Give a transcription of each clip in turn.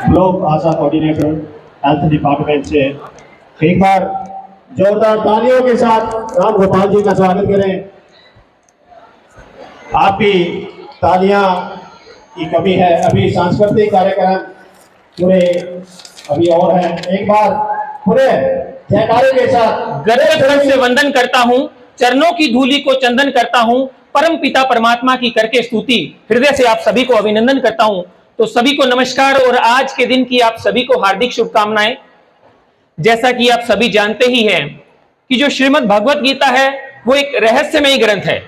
Block आशा coordinator health department से एक बार जोरदार तालियों के साथ राम गोपाल जी का स्वागत करें। आपकी तालियां की कमी है, अभी सांस्कृतिक कार्यक्रम पूरे अभी और है। एक बार पूरे जयकारे के साथ गदगद से वंदन करता हूँ, चरणों की धूलि को चंदन करता हूँ, परम पिता परमात्मा की करके स्तुति। हृदय से आप सभी को अभिनंदन करता हूँ। तो सभी को नमस्कार और आज के दिन की आप सभी को हार्दिक शुभकामनाएं। जैसा कि आप सभी जानते ही हैं कि जो श्रीमद् भगवत गीता है वो एक रहस्यमय ग्रंथ है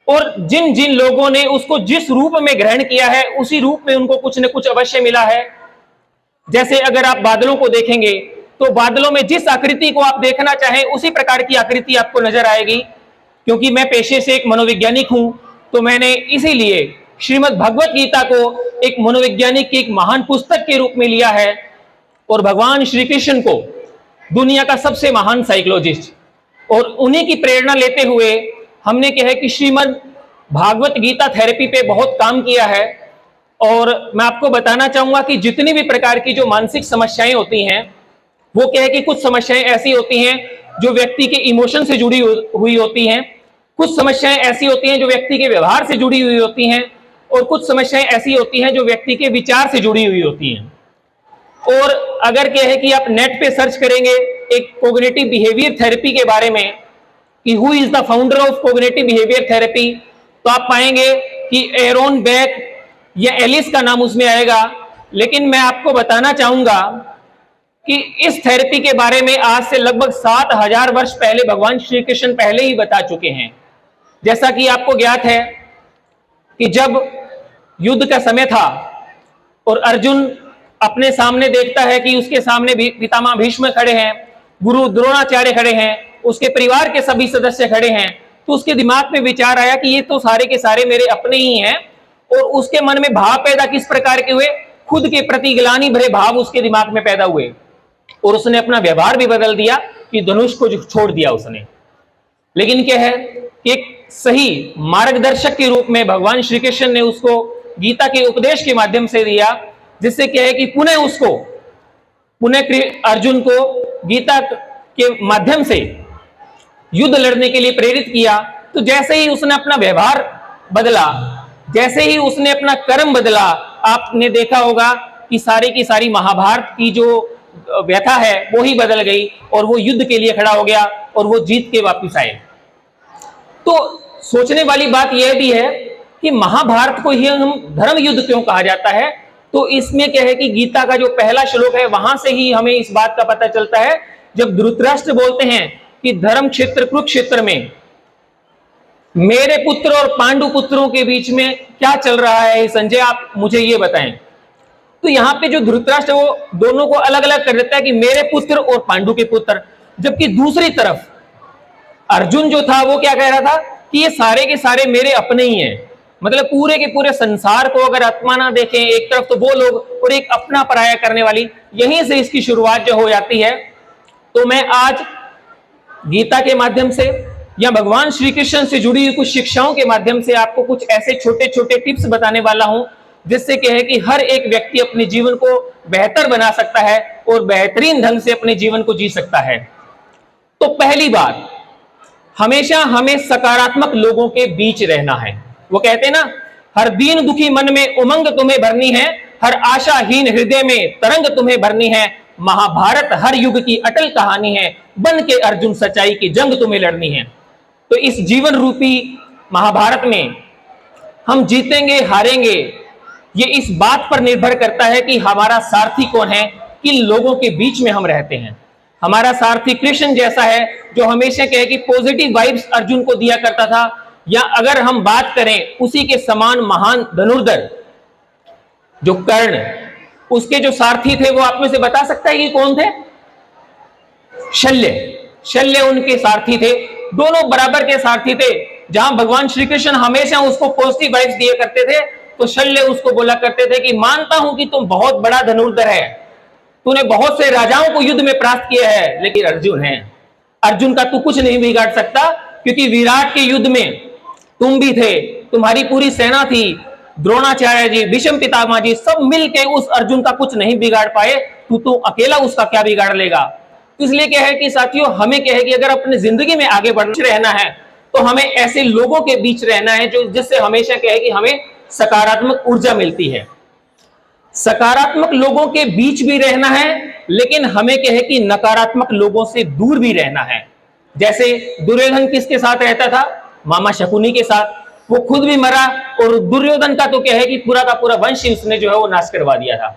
और जिन जिन लोगों ने उसको जिस रूप में ग्रहण किया है उसी रूप में उनको कुछ न कुछ अवश्य मिला है। जैसे अगर आप बादलों को देखेंगे तो बादलों में जिस आकृति को आप देखना चाहें उसी प्रकार की आकृति आपको नजर आएगी। क्योंकि मैं पेशे से एक मनोवैज्ञानिक हूं तो मैंने इसीलिए श्रीमद् भगवत गीता को एक मनोवैज्ञानिक की एक महान पुस्तक के रूप में लिया है और भगवान श्री कृष्ण को दुनिया का सबसे महान साइकोलॉजिस्ट और उन्हीं की प्रेरणा लेते हुए हमने क्या है कि श्रीमद् भागवत गीता थेरेपी पे बहुत काम किया है। और मैं आपको बताना चाहूंगा कि जितनी भी प्रकार की जो मानसिक समस्याएं होती हैं वो क्या है कि कुछ समस्याएं ऐसी होती हैं जो व्यक्ति के इमोशन से जुड़ी हुई होती हैं, कुछ समस्याएं ऐसी होती हैं जो व्यक्ति के व्यवहार से जुड़ी हुई होती हैं और कुछ समस्याएं ऐसी होती हैं जो व्यक्ति के विचार से जुड़ी हुई होती हैं। और अगर क्या है कि आप नेट पे सर्च करेंगे एक कोग्निटिव बिहेवियर थेरेपी के बारे में कि who is the founder of cognitive behaviour therapy, तो आप पाएंगे कि एरोन बेक या एलिस का नाम उसमें आएगा। लेकिन मैं आपको बताना चाहूंगा कि इस थेरेपी के बारे में आज से लगभग 7000 वर्ष पहले भगवान श्री कृष्ण पहले ही बता चुके हैं। जैसा कि आपको ज्ञात है कि जब युद्ध का समय था और अर्जुन अपने सामने देखता है कि उसके सामने भी पितामह भीष्म खड़े हैं, गुरु द्रोणाचार्य खड़े हैं, उसके परिवार के सभी सदस्य खड़े हैं, तो उसके दिमाग में विचार आया कि ये तो सारे के सारे मेरे अपने ही हैं। और उसके मन में भाव पैदा किस प्रकार के हुए, खुद के प्रति ग्लानि भरे भाव उसके दिमाग में पैदा हुए और उसने अपना व्यवहार भी बदल दिया कि धनुष को छोड़ दिया उसने। लेकिन क्या है कि एक सही मार्गदर्शक के रूप में भगवान श्री कृष्ण ने उसको गीता के उपदेश के माध्यम से दिया, जिससे क्या है कि पुनः अर्जुन को गीता के माध्यम से युद्ध लड़ने के लिए प्रेरित किया। तो जैसे ही उसने अपना व्यवहार बदला, जैसे ही उसने अपना कर्म बदला, आपने देखा होगा कि सारी की सारी महाभारत की जो व्यथा है वो ही बदल गई और वो युद्ध के लिए खड़ा हो गया और वो जीत के वापस आए। तो सोचने वाली बात यह भी है कि महाभारत को ही हम धर्म युद्ध क्यों कहा जाता है, तो इसमें क्या है कि गीता का जो पहला श्लोक है वहां से ही हमें इस बात का पता चलता है। जब धृतराष्ट्र बोलते हैं कि धर्म क्षेत्र कुरुक्षेत्र में मेरे पुत्र और पांडु पुत्रों के बीच में क्या चल रहा है संजय, आप मुझे ये बताएं। तो यहाँ पे जो धृतराष्ट्र वो दोनों को अलग अलग कर देता है कि मेरे पुत्र और पांडु के पुत्र, जबकि दूसरी तरफ अर्जुन जो था वो क्या कह रहा था कि ये सारे के सारे मेरे अपने ही हैं। मतलब पूरे के पूरे संसार को अगर आत्मा ना देखें, एक तरफ तो वो लोग और एक अपना पराया करने वाली, यहीं से इसकी शुरुआत जो हो जाती है। तो मैं आज गीता के माध्यम से या भगवान श्री कृष्ण से जुड़ी हुई कुछ शिक्षाओं के माध्यम से आपको कुछ ऐसे छोटे छोटे टिप्स बताने वाला हूं जिससे क्या है कि हर एक व्यक्ति अपने जीवन को बेहतर बना सकता है और बेहतरीन ढंग से अपने जीवन को जी सकता है। तो पहली बात, हमेशा हमें सकारात्मक लोगों के बीच रहना है। वो कहते हैं ना, हर दीन दुखी मन में उमंग तुम्हें भरनी है, हर आशाहीन हृदय में तरंग तुम्हें भरनी है। महाभारत हर युग की अटल कहानी है, बन के अर्जुन सच्चाई की जंग तुम्हें लड़नी है। तो इस जीवन रूपी महाभारत में हम जीतेंगे हारेंगे ये इस बात पर निर्भर करता है कि हमारा सारथी कौन है, किन लोगों के बीच में हम रहते हैं। हमारा सारथी कृष्ण जैसा है जो हमेशा कहे कि पॉजिटिव वाइब्स अर्जुन को दिया करता था, या अगर हम बात करें उसी के समान महान धनुर्धर जो कर्ण, उसके जो सारथी थे वो आप में से बता सकता है कि कौन थे? शल्य उनके सारथी थे। दोनों बराबर के सारथी थे। जहां भगवान श्री कृष्ण हमेशा उसको पॉजिटिव वाइब्स दिया करते थे तो शल्य उसको बोला करते थे कि मानता हूं कि तुम बहुत बड़ा धनुर्धर है, तूने बहुत से राजाओं को युद्ध में परास्त किया है, लेकिन अर्जुन का तू कुछ नहीं बिगाड़ सकता, क्योंकि विराट के युद्ध में तुम भी थे, तुम्हारी पूरी सेना थी, द्रोणाचार्य जी, भीष्म पितामह जी सब मिलके उस अर्जुन का कुछ नहीं बिगाड़ पाए, तू तो अकेला उसका क्या बिगाड़ लेगा। तो इसलिए क्या है कि साथियों, हमें क्या है कि अगर अपनी जिंदगी में आगे बढ़ रहना है तो हमें ऐसे लोगों के बीच रहना है जो जिससे हमेशा क्या है कि हमें सकारात्मक ऊर्जा मिलती है। सकारात्मक लोगों के बीच भी रहना है, लेकिन हमें क्या है कि नकारात्मक लोगों से दूर भी रहना है। जैसे दुर्योधन किसके साथ रहता था? मामा शकुनी के साथ। वो खुद भी मरा और दुर्योधन का तो क्या है कि पूरा का पूरा वंश ही उसने जो है वो नाश करवा दिया था।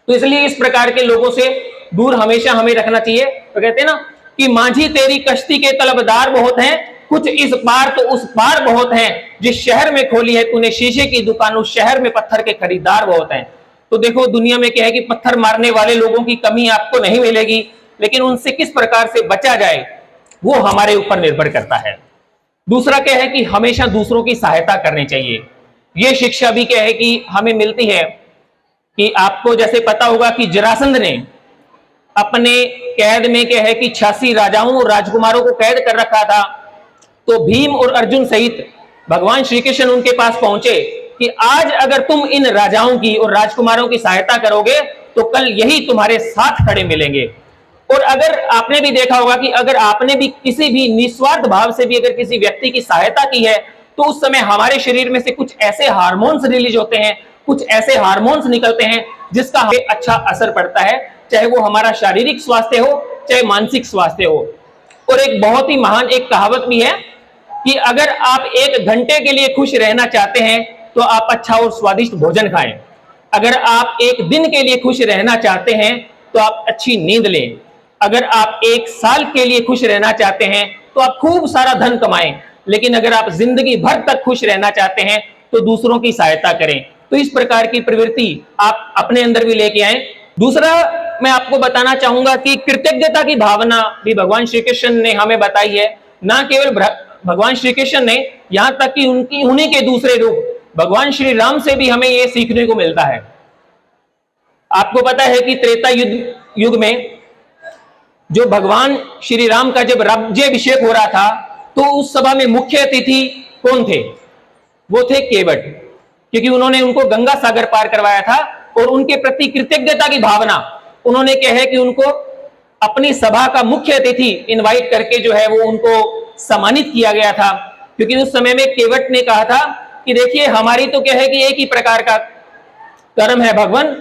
तो इसलिए इस प्रकार के लोगों से दूर हमेशा हमें रखना चाहिए। तो कहते हैं ना कि माझी तेरी कश्ती के तलबदार बहुत हैं, कुछ इस पार तो उस पार बहुत हैं, जिस शहर में खोली है तूने शीशे की दुकान उस शहर में पत्थर के खरीदार बहुत हैं। तो देखो दुनिया में क्या है कि पत्थर मारने वाले लोगों की कमी आपको नहीं मिलेगी, लेकिन उनसे किस प्रकार से बचा जाए वो हमारे ऊपर निर्भर करता है। दूसरा क्या है कि हमेशा दूसरों की सहायता करनी चाहिए। यह शिक्षा भी क्या है कि हमें मिलती है कि आपको जैसे पता होगा कि जरासंध ने अपने कैद में क्या है कि 86 राजाओं और राजकुमारों को कैद कर रखा था। तो भीम और अर्जुन सहित भगवान श्री कृष्ण उनके पास पहुंचे कि आज अगर तुम इन राजाओं की और राजकुमारों की सहायता करोगे तो कल यही तुम्हारे साथ खड़े मिलेंगे। और अगर आपने भी देखा होगा कि अगर आपने भी किसी भी निस्वार्थ भाव से भी अगर किसी व्यक्ति की सहायता की है तो उस समय हमारे शरीर में से कुछ ऐसे हार्मोन्स रिलीज होते हैं, कुछ ऐसे हार्मोन्स निकलते हैं जिसका हमें अच्छा असर पड़ता है, चाहे वो हमारा शारीरिक स्वास्थ्य हो चाहे मानसिक स्वास्थ्य हो। और एक बहुत ही महान एक कहावत भी है कि अगर आप 1 घंटे के लिए खुश रहना चाहते हैं तो आप अच्छा और स्वादिष्ट भोजन खाएं। अगर आप 1 दिन के लिए खुश रहना चाहते हैं तो आप अच्छी नींद लें। अगर आप 1 साल के लिए खुश रहना चाहते हैं तो आप खूब सारा धन कमाएं। लेकिन अगर आप जिंदगी भर तक खुश रहना चाहते हैं तो दूसरों की सहायता करें। तो इस प्रकार की प्रवृत्ति आप अपने अंदर भी लेके आए। दूसरा मैं आपको बताना चाहूंगा कि कृतज्ञता की भावना भी भगवान श्री कृष्ण ने हमें बताई है। ना केवल भगवान श्री कृष्ण ने, यहां तक कि उन्हीं के दूसरे रूप भगवान श्री राम से भी हमें यह सीखने को मिलता है। आपको पता है कि त्रेता युग में जो भगवान श्री राम का जब राज्याभिषेक हो रहा था तो उस सभा में मुख्य अतिथि कौन थे? वो थे केवट, क्योंकि उन्होंने उनको गंगा सागर पार करवाया था और उनके प्रति कृतज्ञता की भावना उन्होंने क्या है कि उनको अपनी सभा का मुख्य अतिथि इनवाइट करके जो है वो उनको सम्मानित किया गया था। क्योंकि उस समय में केवट ने कहा था कि देखिए हमारी तो क्या है कि एक ही प्रकार का कर्म है भगवान,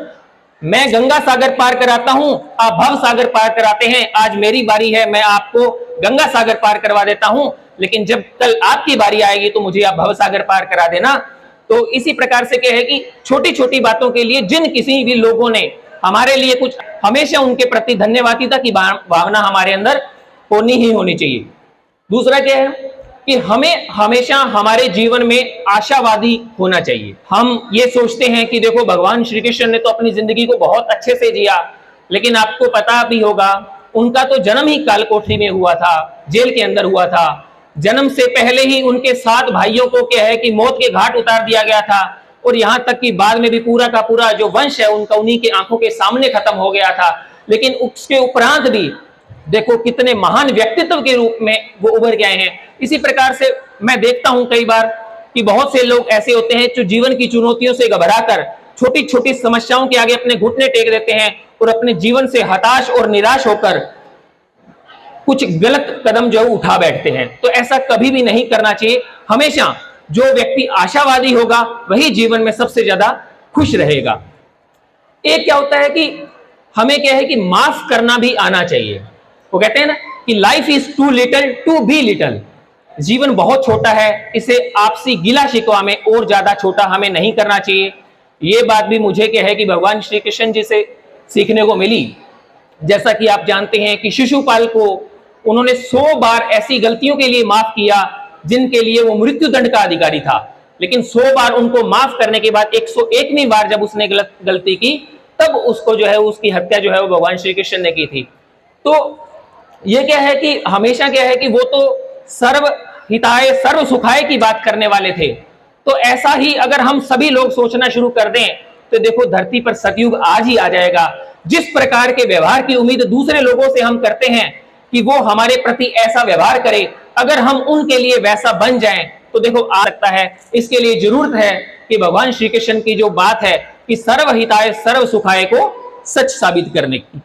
मैं गंगा सागर पार कराता हूं, आप भव सागर पार कराते हैं। आज मेरी बारी है, मैं आपको गंगा सागर पार करवा देता हूं, लेकिन जब कल आपकी बारी आएगी तो मुझे आप भव सागर पार करा देना। तो इसी प्रकार से क्या है कि छोटी छोटी बातों के लिए जिन किसी भी लोगों ने हमारे लिए कुछ, हमेशा उनके प्रति धन्यवादिता की भावना हमारे अंदर होनी ही होनी चाहिए। दूसरा क्या है कि हमें हमेशा हमारे जीवन में आशावादी होना चाहिए। हम ये सोचते हैं कि देखो भगवान श्री कृष्ण ने तो अपनी जिंदगी को बहुत अच्छे से जिया, लेकिन आपको पता भी होगा उनका तो जन्म ही कालकोठरी में हुआ था, जेल के अंदर हुआ था। जन्म से पहले ही उनके 7 भाइयों को क्या है कि मौत के घाट उतार दिया गया था, और यहां तक कि बाद में भी पूरा का पूरा जो वंश है उनका उन्हीं के आंखों के सामने खत्म हो गया था। लेकिन उसके उपरांत भी देखो कितने महान व्यक्तित्व के रूप में वो उभर गए हैं। इसी प्रकार से मैं देखता हूं कई बार कि बहुत से लोग ऐसे होते हैं जो जीवन की चुनौतियों से घबराकर छोटी छोटी समस्याओं के आगे अपने घुटने टेक देते हैं और अपने जीवन से हताश और निराश होकर कुछ गलत कदम जो उठा बैठते हैं। तो ऐसा कभी भी नहीं करना चाहिए। हमेशा जो व्यक्ति आशावादी होगा वही जीवन में सबसे ज्यादा खुश रहेगा। एक क्या होता है कि हमें क्या है कि माफ करना भी आना चाहिए। वो कहते हैं ना कि life is too little to be little. जीवन बहुत छोटा है, इसे आपसी गिला शिकवा में और ज्यादा छोटा हमें नहीं करना चाहिए। ये बात भी मुझे क्या है कि भगवान श्री कृष्ण जी से सीखने को मिली। जैसा कि आप जानते हैं कि शिशुपाल को उन्होंने 100 बार ऐसी गलतियों के लिए माफ किया जिनके लिए वो मृत्यु दंड का अधिकारी था, लेकिन 100 बार उनको माफ करने के बाद 101वीं बार जब उसने गलती की तब उसको जो है उसकी हत्या जो है वो भगवान श्री कृष्ण ने की थी। तो ये क्या है कि हमेशा क्या है कि वो तो सर्व हिताय सर्व सुखाय की बात करने वाले थे। तो ऐसा ही अगर हम सभी लोग सोचना शुरू कर दें तो देखो धरती पर सतयुग आज ही आ जाएगा। जिस प्रकार के व्यवहार की उम्मीद दूसरे लोगों से हम करते हैं कि वो हमारे प्रति ऐसा व्यवहार करे, अगर हम उनके लिए वैसा बन जाएं तो देखो आ सकता है। इसके लिए जरूरत है कि भगवान श्री कृष्ण की जो बात है कि सर्वहिताय सर्व सुखाय को सच साबित करने की।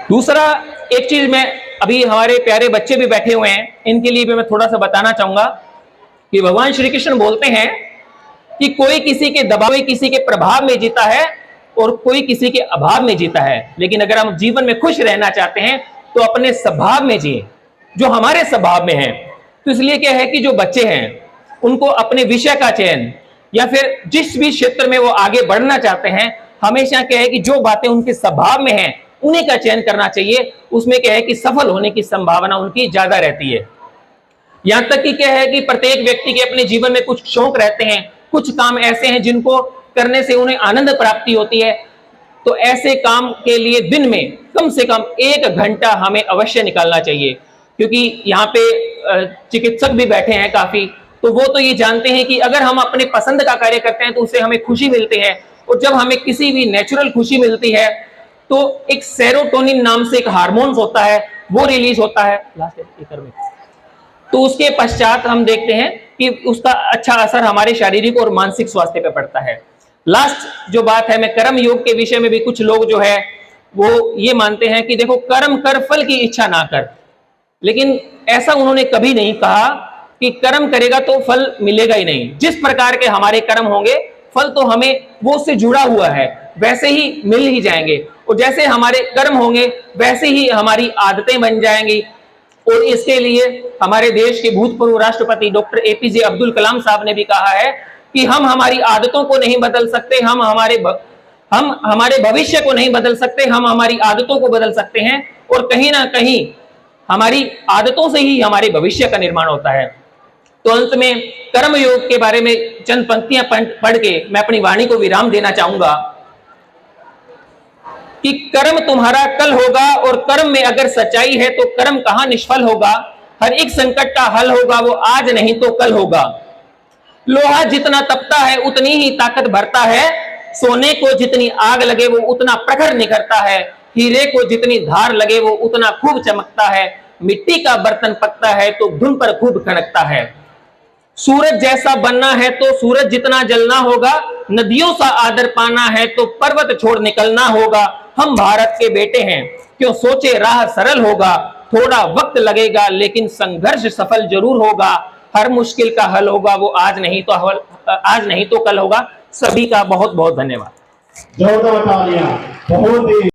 दूसरा एक चीज मैं, अभी हमारे प्यारे बच्चे भी बैठे हुए हैं, इनके लिए भी मैं थोड़ा सा बताना चाहूंगा कि भगवान श्री कृष्ण बोलते हैं कि कोई किसी के दबाव में, किसी के प्रभाव में जीता है और कोई किसी के अभाव में जीता है। लेकिन अगर हम जीवन में खुश रहना चाहते हैं तो अपने स्वभाव में जिए, जो हमारे स्वभाव में है। तो इसलिए क्या है कि जो बच्चे हैं उनको अपने विषय का चयन या फिर जिस भी क्षेत्र में वो आगे बढ़ना चाहते हैं, हमेशा क्या है कि जो बातें उनके स्वभाव में हैं उन्हीं का चयन करना चाहिए। उसमें क्या है कि सफल होने की संभावना उनकी ज्यादा रहती है। यहां तक कि क्या है कि प्रत्येक व्यक्ति के अपने जीवन में कुछ शौक रहते हैं, कुछ काम ऐसे हैं जिनको करने से उन्हें आनंद प्राप्ति होती है। तो ऐसे काम के लिए दिन में कम से कम 1 घंटा हमें अवश्य निकालना चाहिए। क्योंकि यहाँ पे चिकित्सक भी बैठे हैं काफी, तो वो तो ये जानते हैं कि अगर हम अपने पसंद का कार्य करते हैं तो उससे हमें खुशी मिलती है। और जब हमें किसी भी नेचुरल खुशी मिलती है तो एक सेरोटोनिन नाम से एक हार्मोन होता है, वो रिलीज होता है में। तो उसके पश्चात हम देखते हैं कि उसका अच्छा असर हमारे शारीरिक और मानसिक स्वास्थ्य पर पड़ता है। लास्ट जो बात है, मैं कर्म योग के विषय में भी कुछ लोग जो है वो ये मानते हैं कि देखो कर्म कर, फल की इच्छा ना कर। लेकिन ऐसा उन्होंने कभी नहीं कहा कि कर्म करेगा तो फल मिलेगा ही नहीं। जिस प्रकार के हमारे कर्म होंगे, फल तो हमें वो उससे जुड़ा हुआ है, वैसे ही मिल ही जाएंगे। और जैसे हमारे कर्म होंगे वैसे ही हमारी आदतें बन जाएंगी। और इसके लिए हमारे देश के भूतपूर्व राष्ट्रपति डॉक्टर एपीजे अब्दुल कलाम साहब ने भी कहा है कि हम हमारी आदतों को नहीं बदल सकते, हम हमारे भविष्य को नहीं बदल सकते, हम हमारी आदतों को बदल सकते हैं। और कहीं ना कहीं हमारी आदतों से ही हमारे भविष्य का निर्माण होता है। तो अंत में कर्म योग के बारे में चंद पंक्तियां पढ़ के मैं अपनी वाणी को विराम देना चाहूंगा कि कर्म तुम्हारा कल होगा, और कर्म में अगर सच्चाई है तो कर्म कहां निष्फल होगा। हर एक संकट का हल होगा, वो आज नहीं तो कल होगा। लोहा जितना तपता है उतनी ही ताकत भरता है, सोने को जितनी आग लगे वो उतना प्रखर निखरता है, हीरे को जितनी धार लगे वो उतना खूब चमकता है, मिट्टी का बर्तन पकता है तो धुन पर खूब खनकता है। सूरज जैसा बनना है तो सूरज जितना जलना होगा, नदियों सा आदर पाना है तो पर्वत छोड़ निकलना होगा। हम भारत के बेटे हैं, क्यों सोचे राह सरल होगा, थोड़ा वक्त लगेगा लेकिन संघर्ष सफल जरूर होगा। हर मुश्किल का हल होगा, वो आज नहीं तो कल होगा। सभी का बहुत बहुत धन्यवाद। जोरदार तालियां। बहुत ही